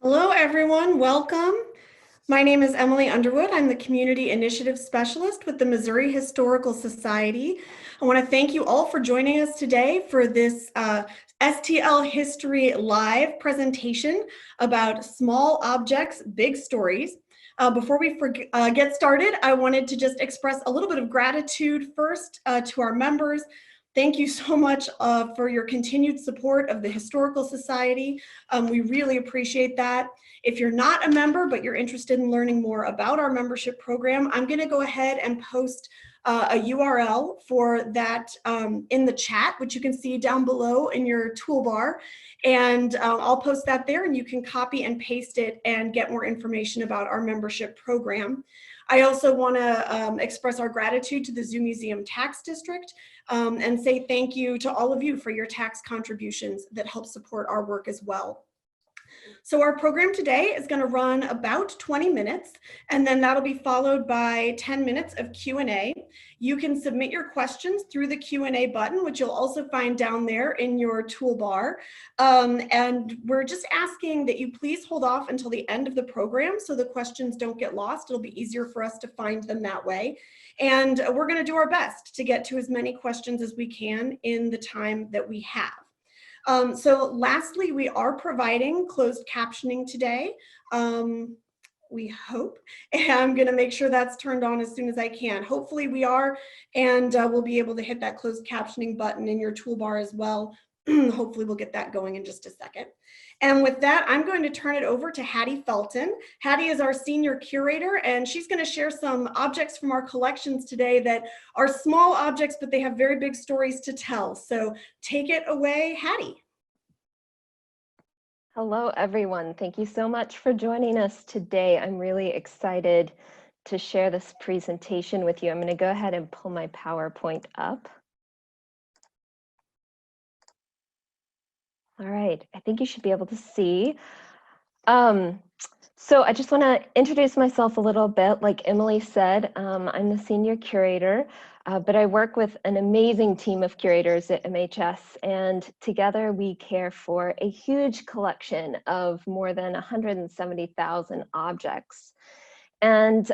Hello, everyone. Welcome. My name is Emily Underwood. I'm the Community Initiative Specialist with the Missouri Historical Society. I want to thank you all for joining us today for this STL History Live presentation about small objects, big stories. Before we get started, I wanted to just express a little bit of gratitude first to our members. Thank you so much for your continued support of the Historical Society. We really appreciate that. If you're not a member, but you're interested in learning more about our membership program, I'm going to go ahead and post a URL for that in the chat, which you can see down below in your toolbar. And I'll post that there, and you can copy and paste it and get more information about our membership program. I also want to express our gratitude to the Zoo Museum Tax District and say thank you to all of you for your tax contributions that help support our work as well. So our program today is going to run about 20 minutes, and then that'll be followed by 10 minutes of Q&A. You can submit your questions through the Q&A button, which you'll also find down there in your toolbar. And we're just asking that you please hold off until the end of the program so the questions don't get lost. It'll be easier for us to find them that way. And we're going to do our best to get to as many questions as we can in the time that we have. So lastly, we are providing closed captioning today. We hope, and I'm going to make sure that's turned on as soon as I can. Hopefully we are, and we'll be able to hit that closed captioning button in your toolbar as well. Hopefully we'll get that going in just a second. And with that, I'm going to turn it over to Hattie Felton. Hattie is our senior curator, and she's going to share some objects from our collections today that are small objects, but they have very big stories to tell. So take it away, Hattie. Hello, everyone. Thank you so much for joining us today. I'm really excited to share this presentation with you. I'm going to go ahead and pull my PowerPoint up. All right, I think you should be able to see. So I just want to introduce myself a little bit. Like Emily said, I'm the senior curator, but I work with an amazing team of curators at MHS, and together we care for a huge collection of more than 170,000 objects. And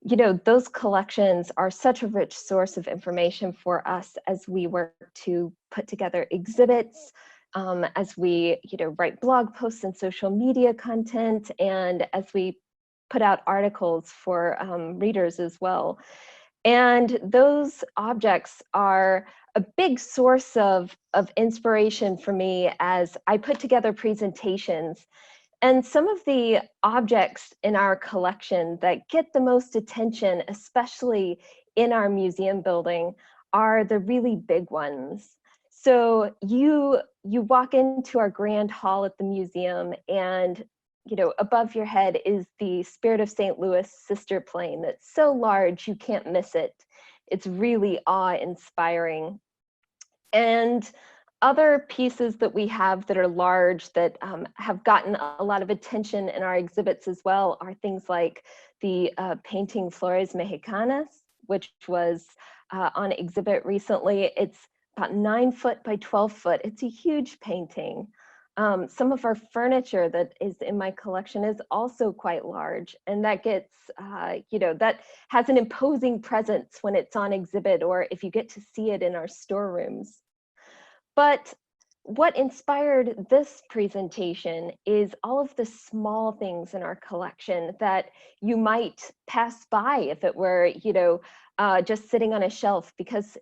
you know, those collections are such a rich source of information for us as we work to put together exhibits, as we write blog posts and social media content, and as we put out articles for readers as well. And those objects are a big source of inspiration for me as I put together presentations. And some of the objects in our collection that get the most attention, especially in our museum building, are the really big ones. So you walk into our grand hall at the museum, and above your head is the Spirit of St. Louis sister plane that's so large you can't miss it. It's really awe-inspiring. And other pieces that we have that are large that have gotten a lot of attention in our exhibits as well are things like the painting Flores Mexicanas, which was on exhibit recently. It's about 9 foot by 12 foot. It's a huge painting. Some of our furniture that is in my collection is also quite large, and that gets, that has an imposing presence when it's on exhibit or if you get to see it in our storerooms. But what inspired this presentation is all of the small things in our collection that you might pass by if it were, just sitting on a shelf, because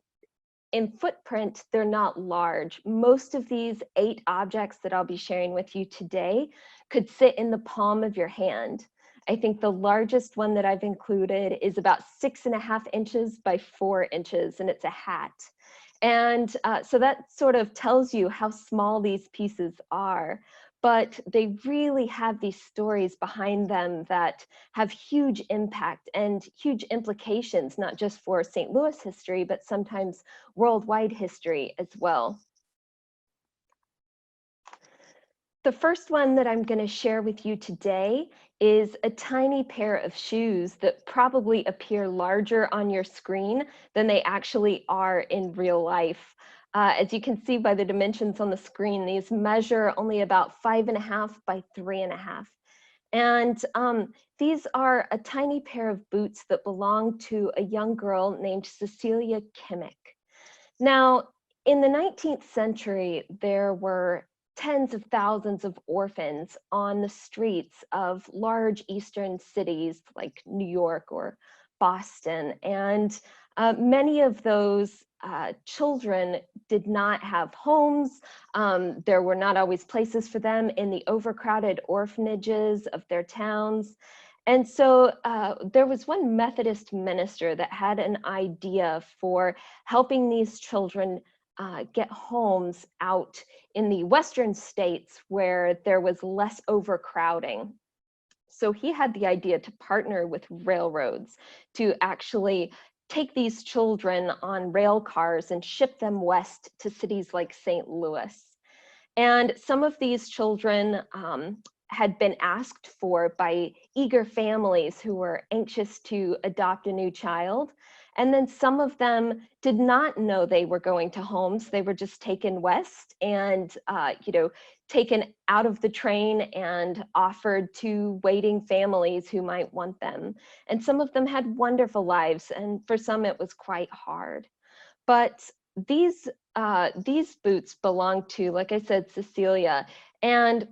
in footprint, they're not large. Most of these 8 objects that I'll be sharing with you today could sit in the palm of your hand. I think the largest one that I've included is about 6.5 inches by 4 inches, and it's a hat. And so that sort of tells you how small these pieces are, but they really have these stories behind them that have huge impact and huge implications, not just for St. Louis history, but sometimes worldwide history as well. The first one that I'm going to share with you today is a tiny pair of shoes that probably appear larger on your screen than they actually are in real life. As you can see by the dimensions on the screen, these measure only about 5.5 by 3.5. And these are a tiny pair of boots that belong to a young girl named Cecilia Kimmick. Now, in the 19th century, there were tens of thousands of orphans on the streets of large Eastern cities like New York or Boston. And many of those children did not have homes. There were not always places for them in the overcrowded orphanages of their towns. And so there was one Methodist minister that had an idea for helping these children get homes out in the Western states where there was less overcrowding. So he had the idea to partner with railroads to actually take these children on rail cars and ship them west to cities like St. Louis. And some of these children had been asked for by eager families who were anxious to adopt a new child. And then some of them did not know they were going to homes. They were just taken west and, taken out of the train and offered to waiting families who might want them. And some of them had wonderful lives, and for some it was quite hard. But these boots belong to, like I said, Cecilia. And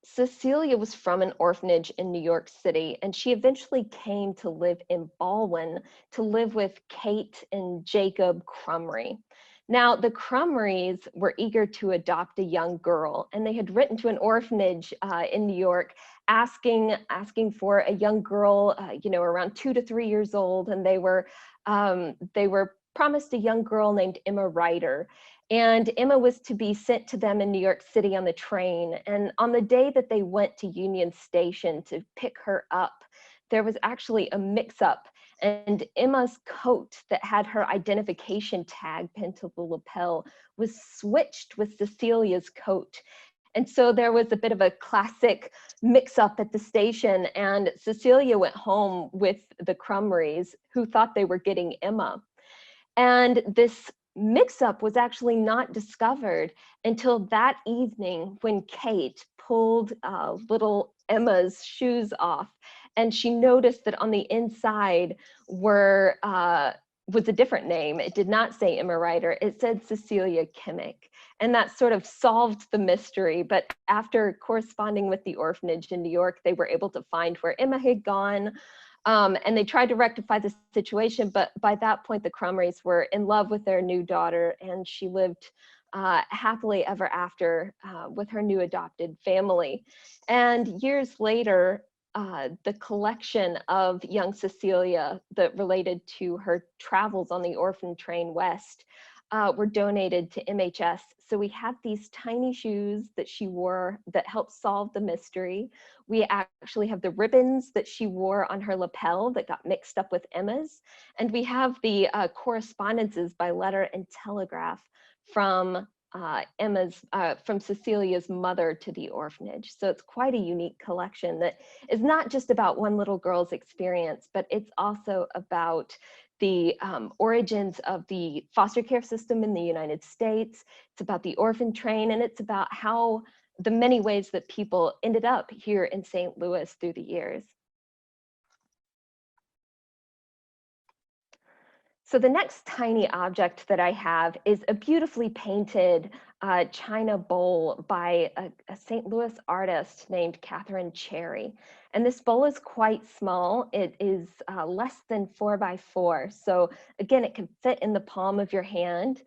Cecilia was from an orphanage in New York City, and she eventually came to live in Baldwin to live with Kate and Jacob Crumry. Now, the Crumrys were eager to adopt a young girl, and they had written to an orphanage in New York asking for a young girl, around 2 to 3 years old, and they were promised a young girl named Emma Ryder. And Emma was to be sent to them in New York City on the train. And on the day that they went to Union Station to pick her up, there was actually a mix-up, and Emma's coat that had her identification tag pinned to the lapel was switched with Cecilia's coat. And so there was a bit of a classic mix-up at the station, and Cecilia went home with the Crumrys, who thought they were getting Emma. And this mix-up was actually not discovered until that evening when Kate pulled little Emma's shoes off, and she noticed that on the inside was a different name. It did not say Emma Ryder, it said Cecilia Kimmick. And that sort of solved the mystery. But after corresponding with the orphanage in New York, they were able to find where Emma had gone. And they tried to rectify the situation, but by that point, the Crumrys were in love with their new daughter, and she lived happily ever after with her new adopted family. And years later, the collection of young Cecilia that related to her travels on the orphan train west were donated to MHS. So we have these tiny shoes that she wore that helped solve the mystery. We actually have the ribbons that she wore on her lapel that got mixed up with Emma's. And we have the correspondences by letter and telegraph from from Cecilia's mother to the orphanage. So it's quite a unique collection that is not just about one little girl's experience, but it's also about the origins of the foster care system in the United States. It's about the orphan train, and it's about how the many ways that people ended up here in St. Louis through the years. So the next tiny object that I have is a beautifully painted china bowl by a St. Louis artist named Catherine Cherry. And this bowl is quite small. It is less than 4 by 4. So again, it can fit in the palm of your hand.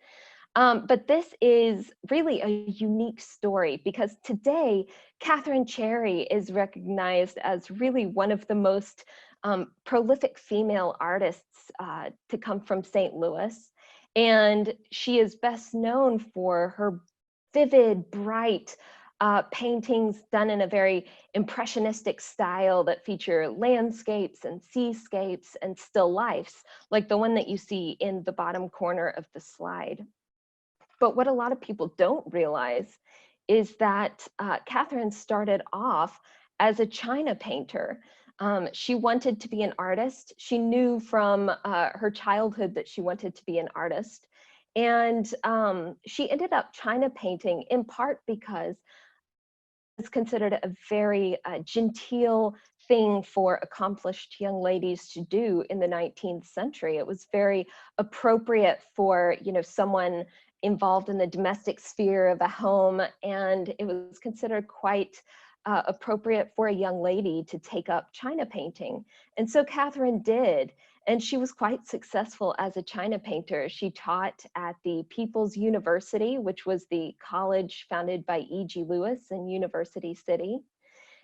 But this is really a unique story because today, Catherine Cherry is recognized as really one of the most prolific female artists to come from St. Louis. And she is best known for her vivid, bright paintings done in a very impressionistic style that feature landscapes and seascapes and still lifes, like the one that you see in the bottom corner of the slide. But what a lot of people don't realize is that Catherine started off as a china painter. She wanted to be an artist. She knew from her childhood that she wanted to be an artist. And she ended up China painting in part because it's considered a very genteel thing for accomplished young ladies to do in the 19th century. It was very appropriate for, someone involved in the domestic sphere of a home, and it was considered quite appropriate for a young lady to take up China painting. And so Catherine did. And she was quite successful as a China painter. She taught at the People's University, which was the college founded by E.G. Lewis in University City.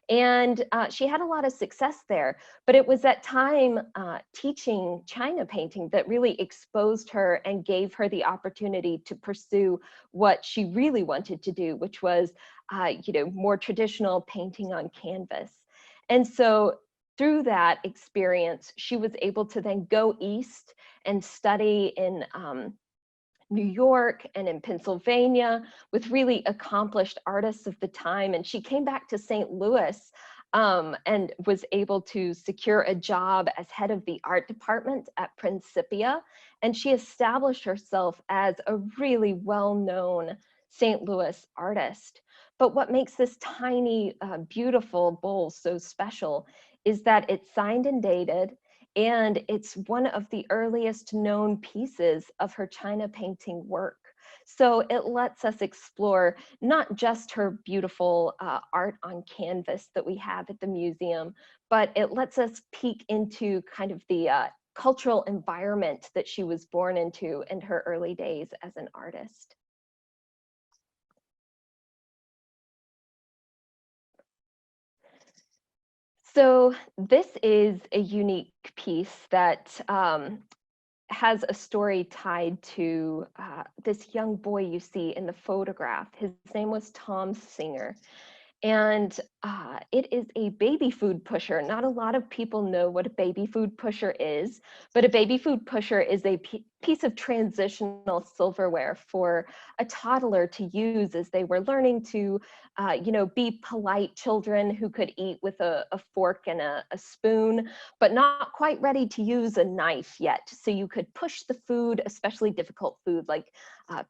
And she had a lot of success there. But it was that time teaching China painting that really exposed her and gave her the opportunity to pursue what she really wanted to do, which was, more traditional painting on canvas. And so through that experience, she was able to then go east and study in New York and in Pennsylvania with really accomplished artists of the time. And she came back to St. Louis and was able to secure a job as head of the art department at Principia. And she established herself as a really well-known St. Louis artist. But what makes this tiny, beautiful bowl so special is that it's signed and dated, and it's one of the earliest known pieces of her China painting work. So it lets us explore not just her beautiful art on canvas that we have at the museum, but it lets us peek into kind of the cultural environment that she was born into in her early days as an artist. So this is a unique piece that has a story tied to this young boy you see in the photograph. His name was Tom Singer. And it is a baby food pusher. Not a lot of people know what a baby food pusher is, but a baby food pusher is a piece of transitional silverware for a toddler to use as they were learning to, be polite children who could eat with a fork and a spoon, but not quite ready to use a knife yet. So you could push the food, especially difficult food like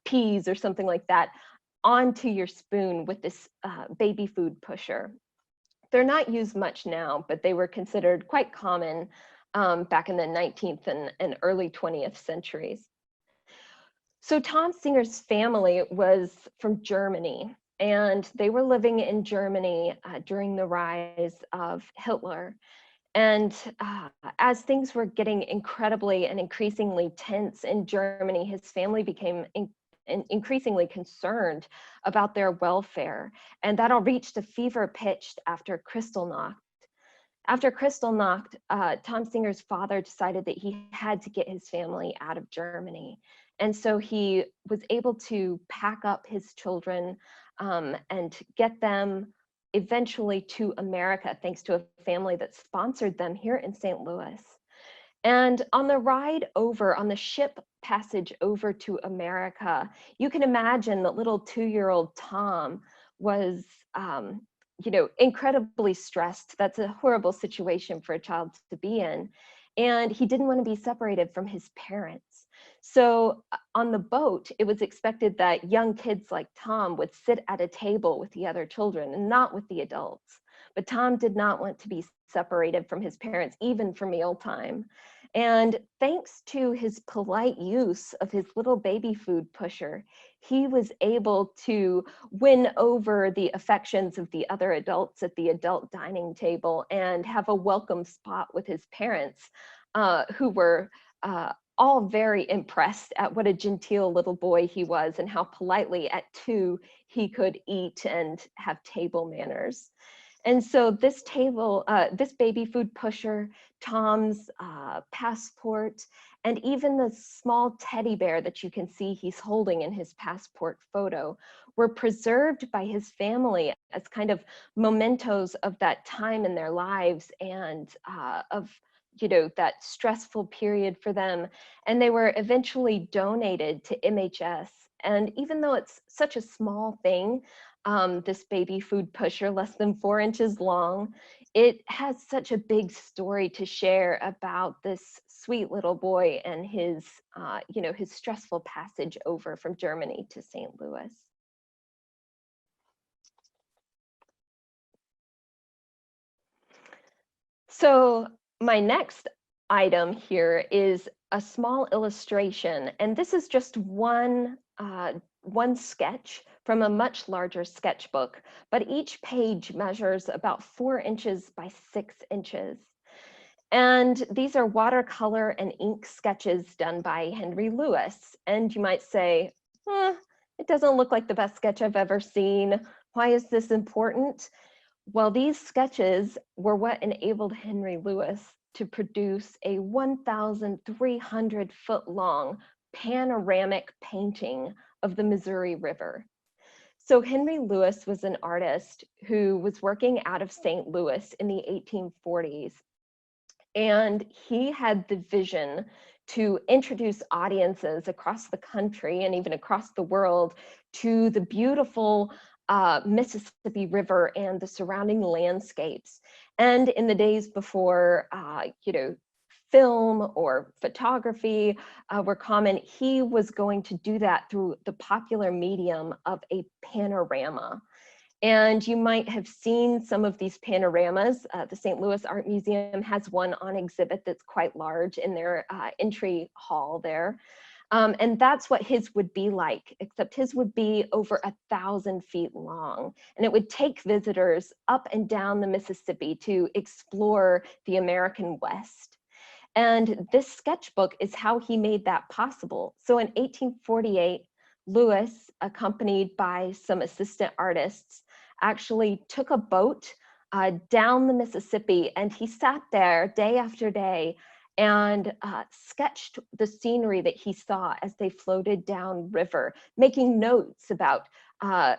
peas or something like that, onto your spoon with this baby food pusher. They're not used much now, but they were considered quite common back in the 19th and early 20th centuries. So Tom Singer's family was from Germany, and they were living in Germany during the rise of Hitler. And as things were getting incredibly and increasingly tense in Germany, his family became increasingly concerned about their welfare. And that all reached a fever pitch after Kristallnacht. After Kristallnacht, Tom Singer's father decided that he had to get his family out of Germany. And so he was able to pack up his children and get them eventually to America, thanks to a family that sponsored them here in St. Louis. And on the ride over, on the ship passage over to America, you can imagine that little 2-year-old Tom was, incredibly stressed. That's a horrible situation for a child to be in. And he didn't want to be separated from his parents. So on the boat, it was expected that young kids like Tom would sit at a table with the other children and not with the adults. But Tom did not want to be separated from his parents, even for mealtime. And thanks to his polite use of his little baby food pusher, he was able to win over the affections of the other adults at the adult dining table and have a welcome spot with his parents, who were all very impressed at what a genteel little boy he was and how politely at 2 he could eat and have table manners. And so this this baby food pusher, Tom's passport, and even the small teddy bear that you can see he's holding in his passport photo were preserved by his family as kind of mementos of that time in their lives and of that stressful period for them. And they were eventually donated to MHS. And even though it's such a small thing, this baby food pusher, less than 4 inches long, it has such a big story to share about this sweet little boy and his, his stressful passage over from Germany to St. Louis. So my next item here is a small illustration, and this is just one sketch from a much larger sketchbook, but each page measures about 4 inches by 6 inches. And these are watercolor and ink sketches done by Henry Lewis. And you might say, it doesn't look like the best sketch I've ever seen. Why is this important? Well, these sketches were what enabled Henry Lewis to produce a 1,300-foot long panoramic painting of the Missouri River. So Henry Lewis was an artist who was working out of St. Louis in the 1840s. And he had the vision to introduce audiences across the country and even across the world to the beautiful Mississippi River and the surrounding landscapes. And in the days before, film or photography were common, he was going to do that through the popular medium of a panorama. And you might have seen some of these panoramas. The St. Louis Art Museum has one on exhibit that's quite large in their entry hall there. And that's what his would be like, except his would be over 1,000 feet long. And it would take visitors up and down the Mississippi to explore the American West. And this sketchbook is how he made that possible. So in 1848, Lewis, accompanied by some assistant artists, actually took a boat down the Mississippi, and he sat there day after day and sketched the scenery that he saw as they floated down river, making notes about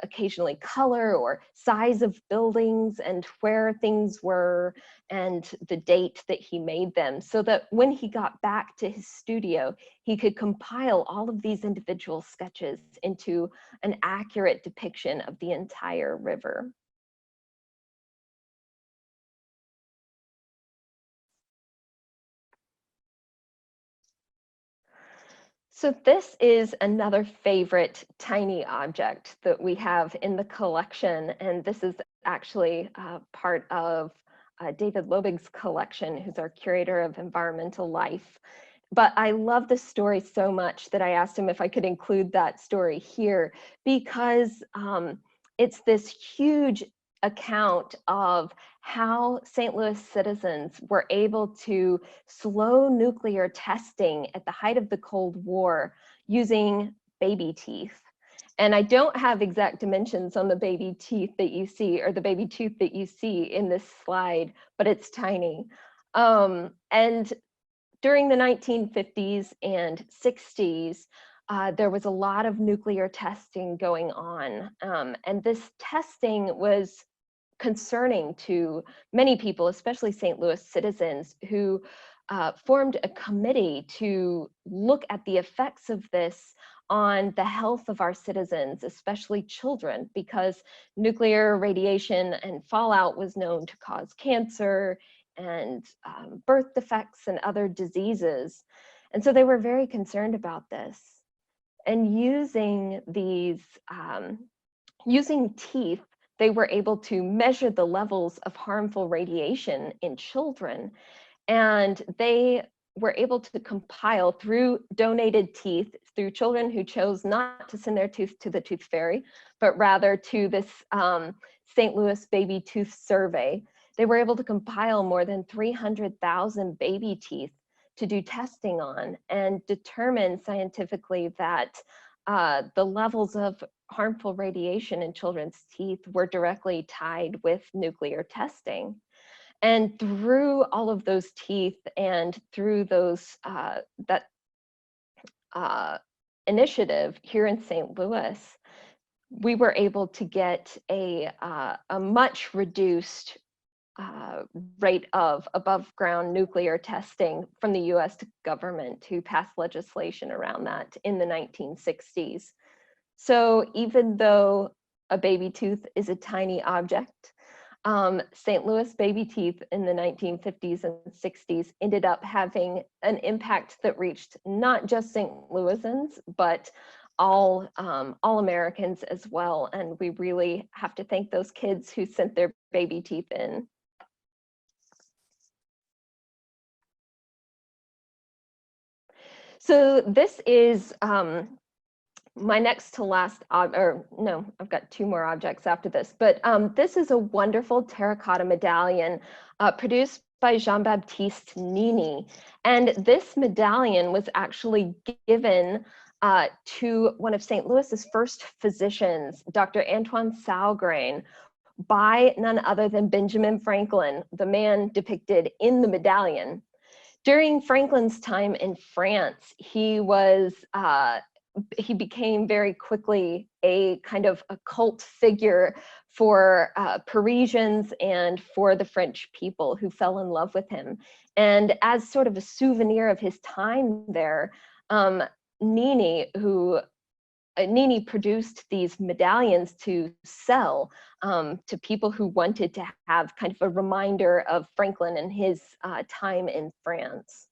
occasionally color or size of buildings and where things were and the date that he made them, so that when he got back to his studio, he could compile all of these individual sketches into an accurate depiction of the entire river. So this is another favorite tiny object that we have in the collection, and this is actually part of David Lobig's collection, who's our curator of environmental life. But I love this story so much that I asked him if I could include that story here, because it's this huge account of how St. Louis citizens were able to slow nuclear testing at the height of the Cold War using baby teeth. And I don't have exact dimensions on the baby teeth that you see, or the baby tooth that you see in this slide, but it's tiny. And during the 1950s and 60s, there was a lot of nuclear testing going on. And this testing was concerning to many people, especially St. Louis citizens, who formed a committee to look at the effects of this on the health of our citizens, especially children, because nuclear radiation and fallout was known to cause cancer and birth defects and other diseases. And so they were very concerned about this. And using these, using teeth, they were able to measure the levels of harmful radiation in children. And they were able to compile through donated teeth, through children who chose not to send their tooth to the tooth fairy, but rather to this St. Louis baby tooth survey. They were able to compile more than 300,000 baby teeth to do testing on and determine scientifically that the levels of harmful radiation in children's teeth were directly tied with nuclear testing. And through all of those teeth and through those initiative here in St. Louis, we were able to get a much reduced rate of above ground nuclear testing from the US government, to pass legislation around that in the 1960s. So even though a baby tooth is a tiny object, St. Louis baby teeth in the 1950s and 60s ended up having an impact that reached not just St. Louisans, but all Americans as well. And we really have to thank those kids who sent their baby teeth in. So this is my next to last, or no, I've got two more objects after this, but this is a wonderful terracotta medallion produced by Jean-Baptiste Nini. And this medallion was actually given to one of St. Louis's first physicians, Dr. Antoine Saugrain, by none other than Benjamin Franklin, the man depicted in the medallion. During Franklin's time in France, he became very quickly a kind of a cult figure for Parisians and for the French people who fell in love with him. And as sort of a souvenir of his time there, Nini produced these medallions to sell to people who wanted to have kind of a reminder of Franklin and his time in France.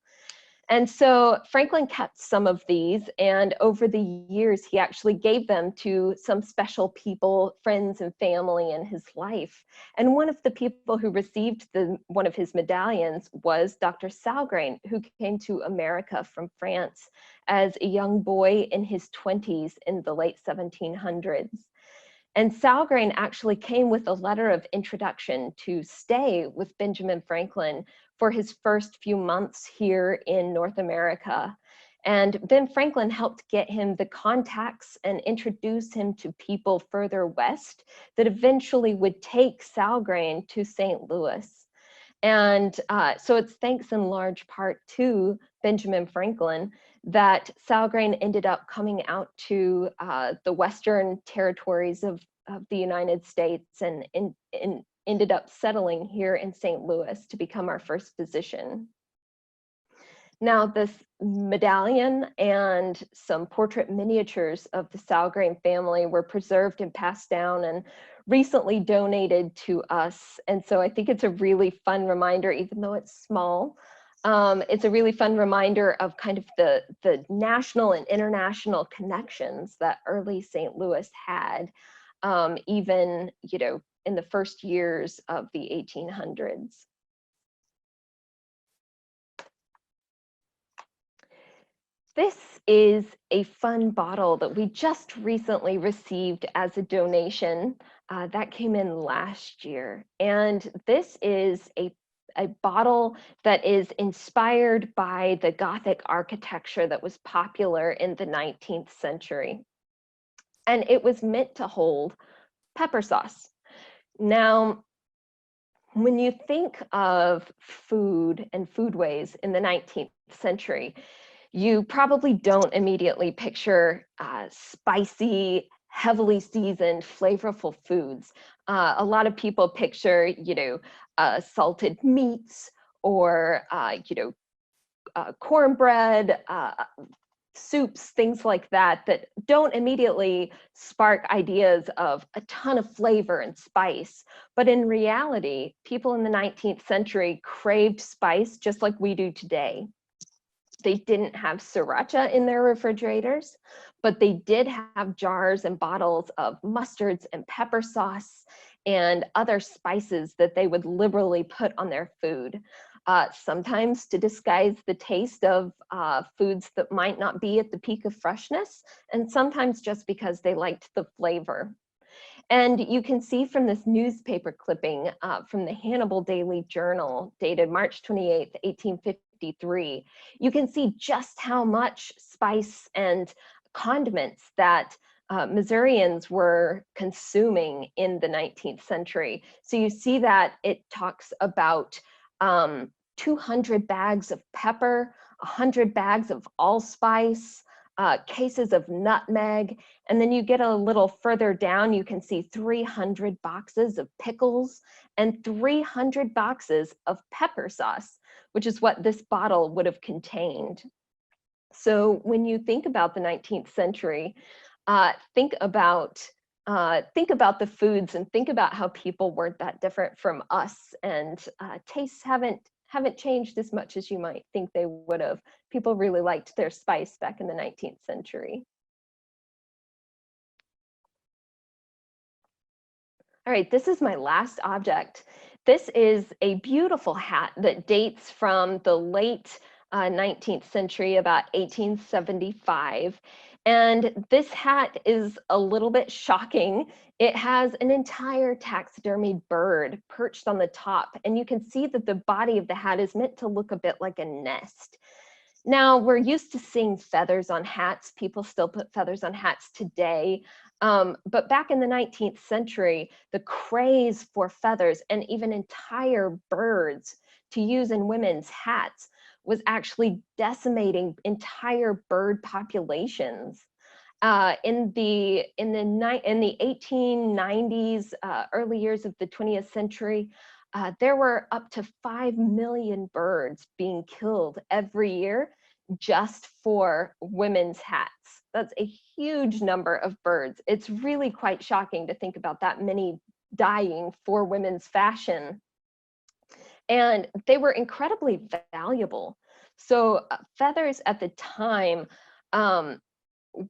And so Franklin kept some of these, and over the years, he actually gave them to some special people, friends and family in his life. And one of the people who received one of his medallions was Dr. Saugrain, who came to America from France as a young boy in his 20s in the late 1700s. And Saugrain actually came with a letter of introduction to stay with Benjamin Franklin for his first few months here in North America. And Ben Franklin helped get him the contacts and introduce him to people further west that eventually would take Saugrain to St. Louis. And so it's thanks in large part to Benjamin Franklin that Saugrain ended up coming out to the Western territories of the United States and ended up settling here in St. Louis to become our first physician. Now, this medallion and some portrait miniatures of the Saugrain family were preserved and passed down and recently donated to us. And so I think it's a really fun reminder, even though it's small. It's a really fun reminder of kind of the national and international connections that early St. Louis had, even, you know, in the first years of the 1800s. This is a fun bottle that we just recently received as a donation. That came in last year. And this is a bottle that is inspired by the Gothic architecture that was popular in the 19th century. And it was meant to hold pepper sauce. Now, when you think of food and foodways in the 19th century, you probably don't immediately picture spicy, heavily seasoned, flavorful foods. A lot of people picture, you know, salted meats or, you know, cornbread, soups, things like that, that don't immediately spark ideas of a ton of flavor and spice. But in reality, people in the 19th century craved spice just like we do today. They didn't have sriracha in their refrigerators, but they did have jars and bottles of mustards and pepper sauce and other spices that they would liberally put on their food. Sometimes to disguise the taste of foods that might not be at the peak of freshness, and sometimes just because they liked the flavor. And you can see from this newspaper clipping from the Hannibal Daily Journal, dated March 28th, 1853, you can see just how much spice and condiments that Missourians were consuming in the 19th century. So you see that it talks about 200 bags of pepper, 100 bags of allspice, cases of nutmeg, and then you get a little further down, you can see 300 boxes of pickles and 300 boxes of pepper sauce, which is what this bottle would have contained. So when you think about the 19th century, think about think about the foods and think about how people weren't that different from us, and tastes haven't changed as much as you might think they would have. People really liked their spice back in the 19th century. All right, this is my last object. This is a beautiful hat that dates from the late 19th century, about 1875. And this hat is a little bit shocking. It has an entire taxidermy bird perched on the top, and you can see that the body of the hat is meant to look a bit like a nest. Now, we're used to seeing feathers on hats. People still put feathers on hats today. But back in the 19th century, the craze for feathers and even entire birds to use in women's hats was actually decimating entire bird populations. In the 1890s, early years of the 20th century, there were up to 5 million birds being killed every year just for women's hats. That's a huge number of birds. It's really quite shocking to think about that many dying for women's fashion. And they were incredibly valuable. So feathers at the time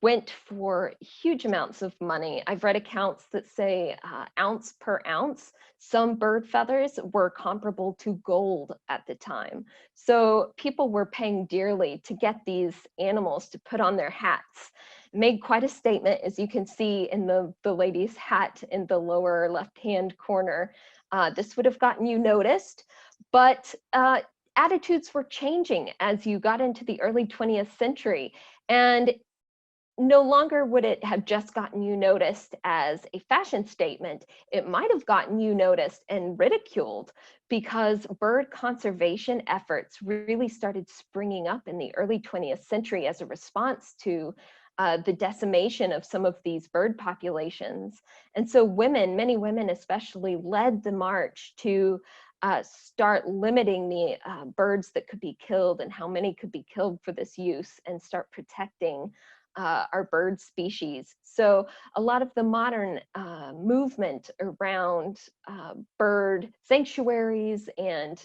went for huge amounts of money. I've read accounts that say ounce per ounce. Some bird feathers were comparable to gold at the time. So people were paying dearly to get these animals to put on their hats. Made quite a statement, as you can see in the lady's hat in the lower left-hand corner. This would have gotten you noticed, but attitudes were changing as you got into the early 20th century. And no longer would it have just gotten you noticed as a fashion statement. It might have gotten you noticed and ridiculed, because bird conservation efforts really started springing up in the early 20th century as a response to the decimation of some of these bird populations. And so women, many women especially, led the march to start limiting the birds that could be killed and how many could be killed for this use, and start protecting our bird species. So a lot of the modern movement around bird sanctuaries and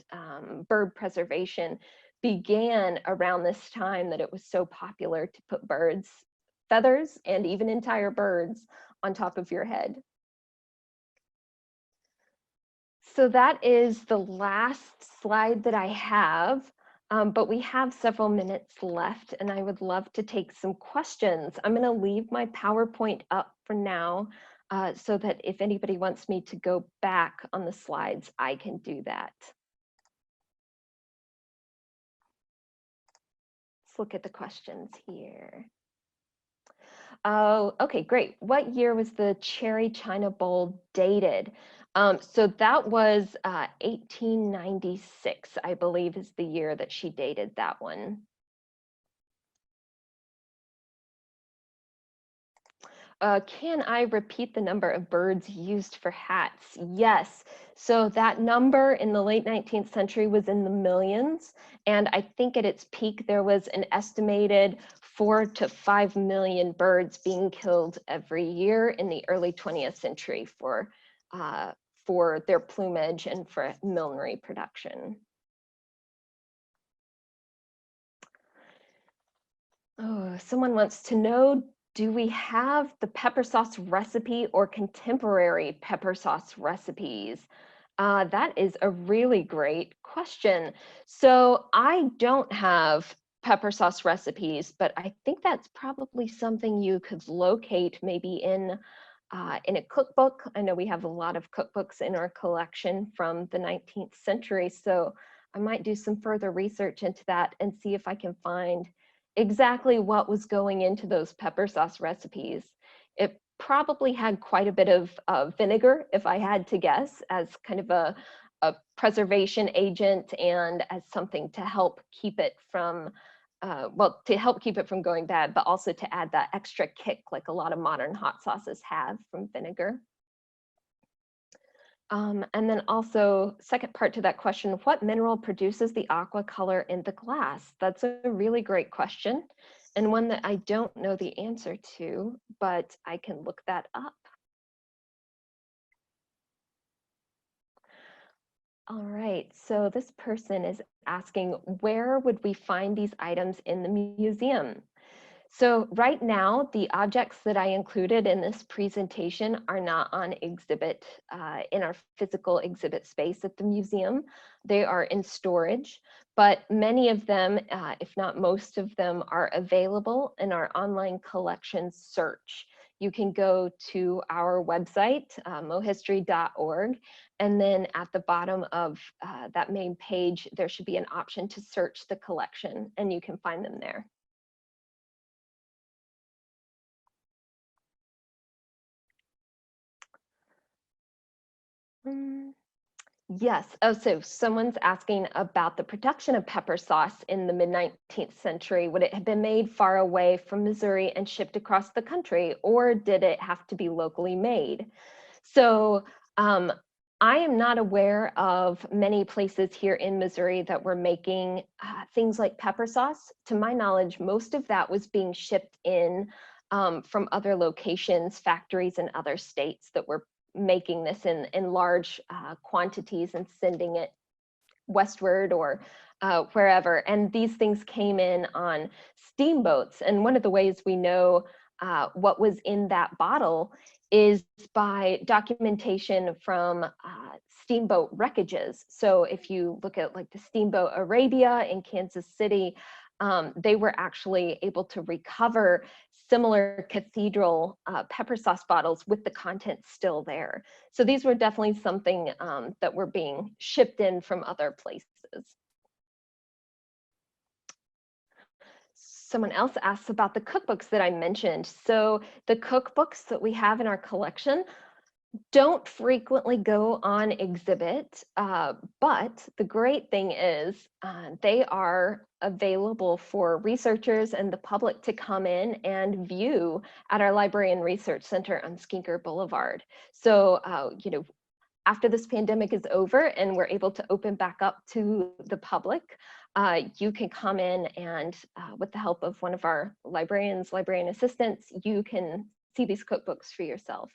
bird preservation began around this time, that it was so popular to put birds, feathers, and even entire birds on top of your head. So that is the last slide that I have. But we have several minutes left, and I would love to take some questions. I'm going to leave my PowerPoint up for now, so that if anybody wants me to go back on the slides, I can do that. Let's look at the questions here. Oh, okay, great. What year was the Cherry China Bowl dated? So that was 1896, I believe, is the year that she dated that one. Can I repeat the number of birds used for hats? Yes. So that number in the late 19th century was in the millions. And I think at its peak, there was an estimated 4 to 5 million birds being killed every year in the early 20th century for their plumage and for millinery production. Oh, someone wants to know, do we have the pepper sauce recipe or contemporary pepper sauce recipes? That is a really great question. So I don't have pepper sauce recipes, but I think that's probably something you could locate maybe in a cookbook. I know we have a lot of cookbooks in our collection from the 19th century, so I might do some further research into that and see if I can find exactly what was going into those pepper sauce recipes. It probably had quite a bit of vinegar, if I had to guess, as kind of a preservation agent and as something to help keep it from, well, to help keep it from going bad, but also to add that extra kick like a lot of modern hot sauces have from vinegar. And then also, second part to that question, what mineral produces the aqua color in the glass? That's a really great question, and one that I don't know the answer to, but I can look that up. All right, so this person is asking, where would we find these items in the museum? So right now, the objects that I included in this presentation are not on exhibit in our physical exhibit space at the museum. They are in storage, but many of them, if not most of them, are available in our online collections search. You can go to our website, mohistory.org, and then at the bottom of that main page, there should be an option to search the collection, and you can find them there. Yes. Oh, so someone's asking about the production of pepper sauce in the mid-19th century. Would it have been made far away from Missouri and shipped across the country, or did it have to be locally made? So I am not aware of many places here in Missouri that were making things like pepper sauce. To my knowledge, most of that was being shipped in from other locations, factories in other states that were making this in large quantities and sending it westward or wherever. And these things came in on steamboats. And one of the ways we know what was in that bottle is by documentation from steamboat wreckages. So if you look at like the steamboat Arabia in Kansas City, they were actually able to recover similar cathedral pepper sauce bottles with the content still there. So these were definitely something that were being shipped in from other places. Someone else asks about the cookbooks that I mentioned. So the cookbooks that we have in our collection don't frequently go on exhibit, but the great thing is they are available for researchers and the public to come in and view at our Library and Research Center on Skinker Boulevard. So, you know, after this pandemic is over and we're able to open back up to the public, you can come in and with the help of one of our librarians, librarian assistants, you can see these cookbooks for yourself.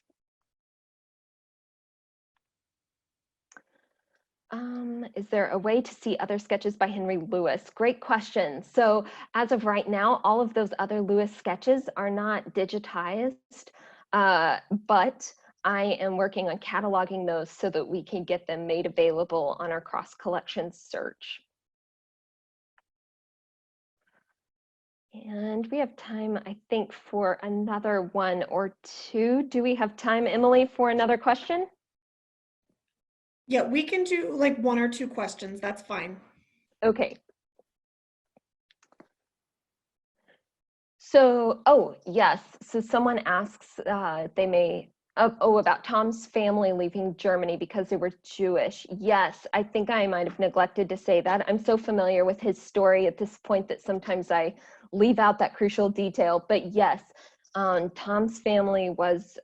Is there a way to see other sketches by Henry Lewis? Great question. So as of right now, all of those other Lewis sketches are not digitized, but I am working on cataloging those so that we can get them made available on our cross collection search. And we have time, I think, for another one or two. Do we have time, Emily, for another question? Yeah, we can do like one or two questions. That's fine. Okay. So, oh, yes. So someone asks, they may, about Tom's family leaving Germany because they were Jewish. Yes, I think I might have neglected to say that. I'm so familiar with his story at this point that sometimes I leave out that crucial detail. But yes, Tom's family was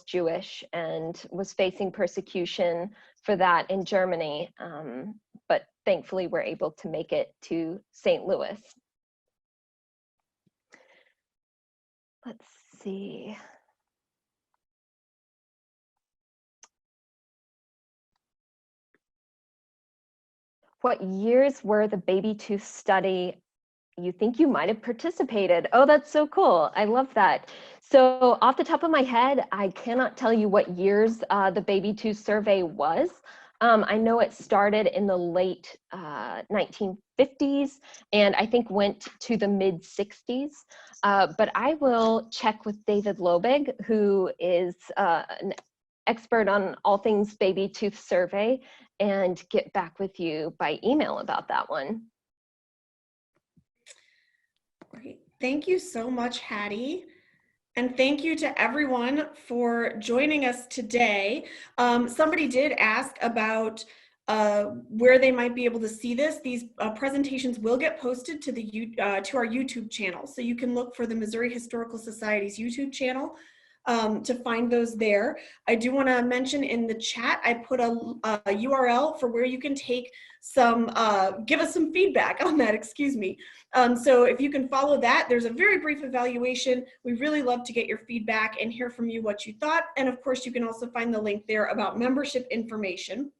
Jewish and was facing persecution for that in Germany. But thankfully, we're able to make it to St. Louis. Let's see. What years were the baby tooth study you think you might have participated? Oh, that's so cool. I love that. So off the top of my head, I cannot tell you what years the baby tooth survey was. I know it started in the late 1950s and I think went to the mid 60s. But I will check with David Lobig, who is an expert on all things baby tooth survey, and get back with you by email about that one. Great. Thank you so much, Hattie. And thank you to everyone for joining us today. Somebody did ask about where they might be able to see this. These presentations will get posted to to our YouTube channel. So you can look for the Missouri Historical Society's YouTube channel to find those there. I do want to mention in the chat, I put a URL for where you can take some, give us some feedback on that, excuse me. So if you can follow that, there's a very brief evaluation. We really love to get your feedback and hear from you what you thought. And of course, you can also find the link there about membership information.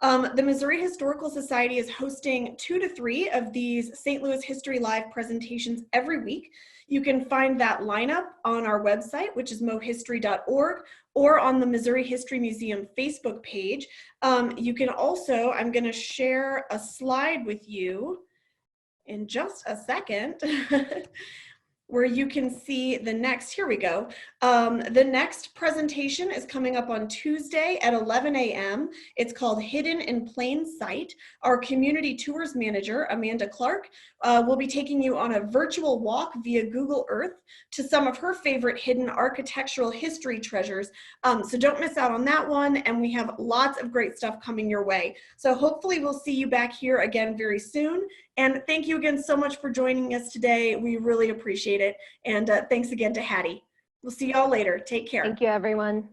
The Missouri Historical Society is hosting 2 to 3 of these St. Louis History Live presentations every week. You can find that lineup on our website, which is mohistory.org, or on the Missouri History Museum Facebook page. You can also, I'm going to share a slide with you in just a second. Where you can see the next, here we go. The next presentation is coming up on Tuesday at 11 a.m. It's called Hidden in Plain Sight. Our community tours manager, Amanda Clark, will be taking you on a virtual walk via Google Earth to some of her favorite hidden architectural history treasures. So don't miss out on that one. And we have lots of great stuff coming your way. So hopefully we'll see you back here again very soon. And thank you again so much for joining us today. We really appreciate it. And thanks again to Hattie. We'll see y'all later. Take care. Thank you, everyone.